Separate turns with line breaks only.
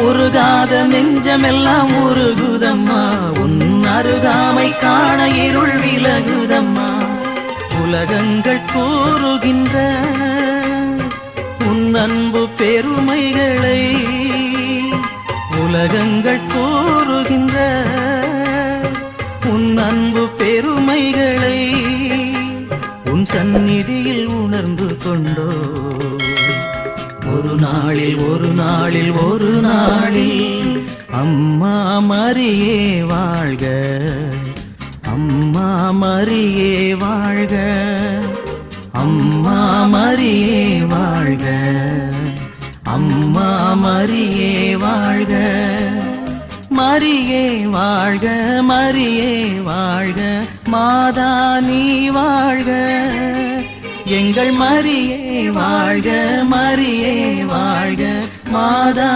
உருகாத நெஞ்சமெல்லாம் உருகுதம்மா உன் அருகாமை காண இருள் விலகுதம்மா உலகங்கள் கூறுகின்ற உன் அன்பு பெருமைகளை உலகங்கள் கூறுகின்ற உன் அன்பு பெருமைகளை உன் சந்நிதியில் உணர்ந்து கொண்டோ ஒரு நாளில் ஒரு நாளில் ஒரு நாளில் அம்மா மரியே வாழ்க அம்மா மரியே வாழ்க அம்மா மரியே வாழ்க அம்மா மரியே வாழ்க மரியே வாழ்க மரியே வாழ்க மாதா நீ வாழ்க எங்கள் மரியே வாழ்க மரியே வாழ்க மாதா